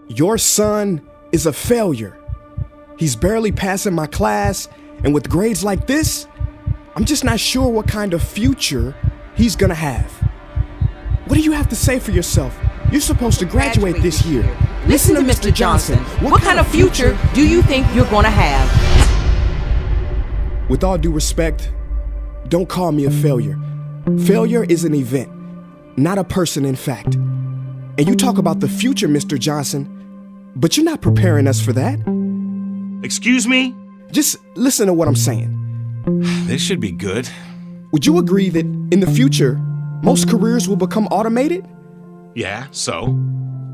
Your son is a failure. He's barely passing my class, and with grades like this, I'm just not sure what kind of future he's gonna have. What do you have to say for yourself? You're supposed to graduate this year. Listen to Mr. Johnson. What kind of future do you think you're gonna have? With all due respect, don't call me a failure. Failure is an event, not a person, in fact. And you talk about the future, Mr. Johnson, but you're not preparing us for that. Excuse me? Just listen to what I'm saying. This should be good. Would you agree that in the future, most careers will become automated? Yeah, so?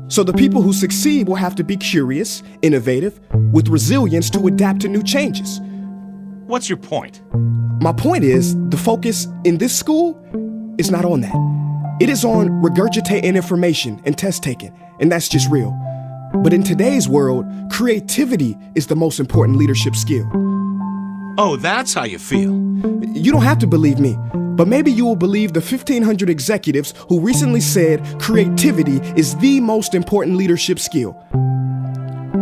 So the people who succeed will have to be curious, innovative, with resilience to adapt to new changes. What's your point? My point is, the focus in this school is not on that. It is on regurgitating information and test taking, and that's just real. But in today's world, creativity is the most important leadership skill. Oh, that's how you feel. You don't have to believe me, but maybe you will believe the 1,500 executives who recently said creativity is the most important leadership skill.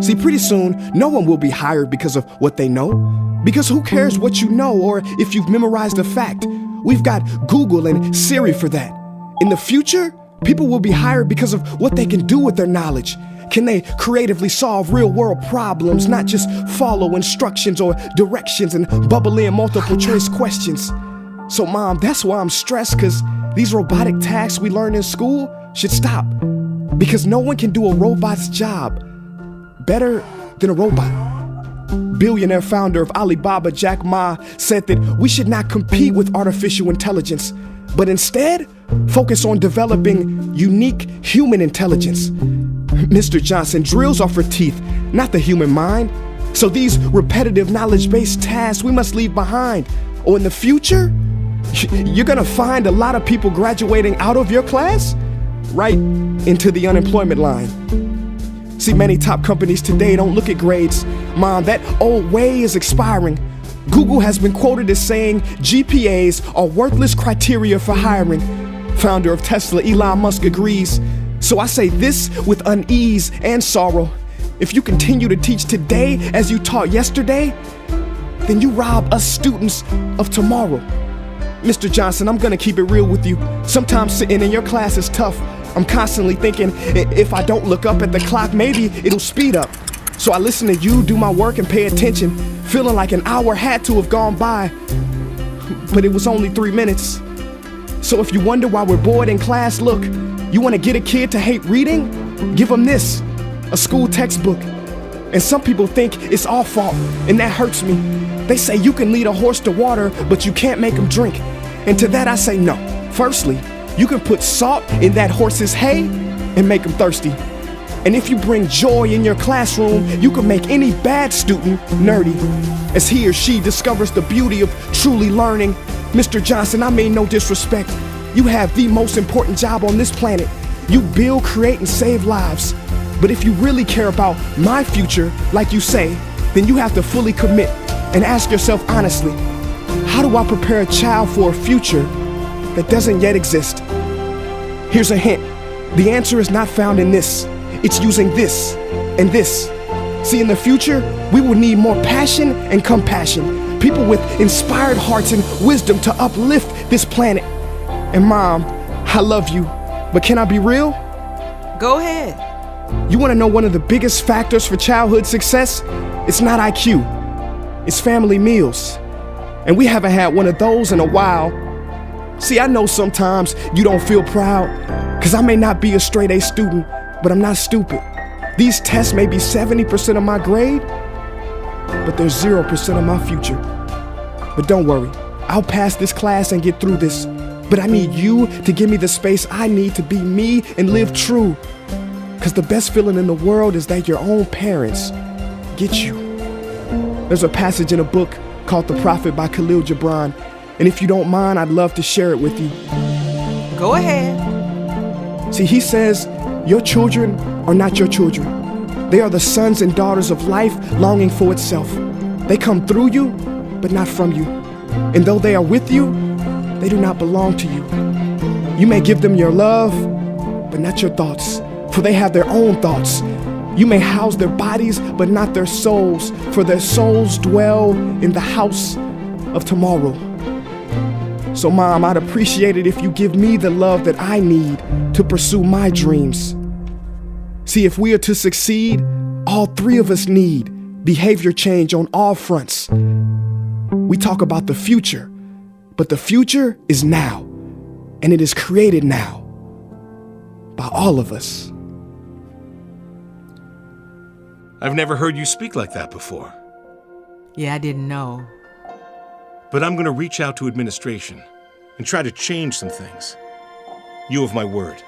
See, pretty soon, no one will be hired because of what they know. Because who cares what you know or if you've memorized a fact? We've got Google and Siri for that. In the future, people will be hired because of what they can do with their knowledge. Can they creatively solve real-world problems, not just follow instructions or directions and bubble in multiple choice questions? So, Mom, that's why I'm stressed, because these robotic tasks we learn in school should stop. Because no one can do a robot's job better than a robot. Billionaire founder of Alibaba, Jack Ma, said that we should not compete with artificial intelligence, but instead focus on developing unique human intelligence. Mr. Johnson, drills are for teeth, not the human mind. So these repetitive knowledge-based tasks we must leave behind. Or in the future, you're gonna find a lot of people graduating out of your class right into the unemployment line. See, many top companies today don't look at grades. Mom, that old way is expiring. Google has been quoted as saying GPAs are worthless criteria for hiring. Founder of Tesla, Elon Musk, agrees. So I say this with unease and sorrow. If you continue to teach today as you taught yesterday, then you rob us students of tomorrow. Mr. Johnson, I'm gonna keep it real with you. Sometimes sitting in your class is tough. I'm constantly thinking, if I don't look up at the clock, maybe it'll speed up. So I listen to you do my work and pay attention, feeling like an hour had to have gone by. But it was only 3 minutes. So if you wonder why we're bored in class, look, you wanna get a kid to hate reading? Give them this, a school textbook. And some people think it's our fault, and that hurts me. They say you can lead a horse to water, but you can't make him drink. And to that I say no. Firstly, you can put salt in that horse's hay and make him thirsty. And if you bring joy in your classroom, you can make any bad student nerdy as he or she discovers the beauty of truly learning. Mr. Johnson, I mean no disrespect. You have the most important job on this planet. You build, create, and save lives. But if you really care about my future, like you say, then you have to fully commit and ask yourself honestly, how do I prepare a child for a future that doesn't yet exist? Here's a hint. The answer is not found in this. It's using this and this. See, in the future, we will need more passion and compassion. People with inspired hearts and wisdom to uplift this planet. And Mom, I love you, but can I be real? Go ahead. You want to know one of the biggest factors for childhood success? It's not IQ. It's family meals. And we haven't had one of those in a while. See, I know sometimes you don't feel proud, because I may not be a straight A student, but I'm not stupid. These tests may be 70% of my grade, but they're 0% of my future. But don't worry, I'll pass this class and get through this. But I need you to give me the space I need to be me and live true. Because the best feeling in the world is that your own parents get you. There's a passage in a book called The Prophet by Khalil Gibran. And if you don't mind, I'd love to share it with you. Go ahead. See, he says, your children are not your children. They are the sons and daughters of life longing for itself. They come through you, but not from you. And though they are with you, they do not belong to you. You may give them your love, but not your thoughts, for they have their own thoughts. You may house their bodies, but not their souls, for their souls dwell in the house of tomorrow. So, Mom, I'd appreciate it if you give me the love that I need to pursue my dreams. See, if we are to succeed, all three of us need behavior change on all fronts. We talk about the future, but the future is now, and it is created now by all of us. I've never heard you speak like that before. Yeah, I didn't know. But I'm gonna reach out to administration and try to change some things. You have my word.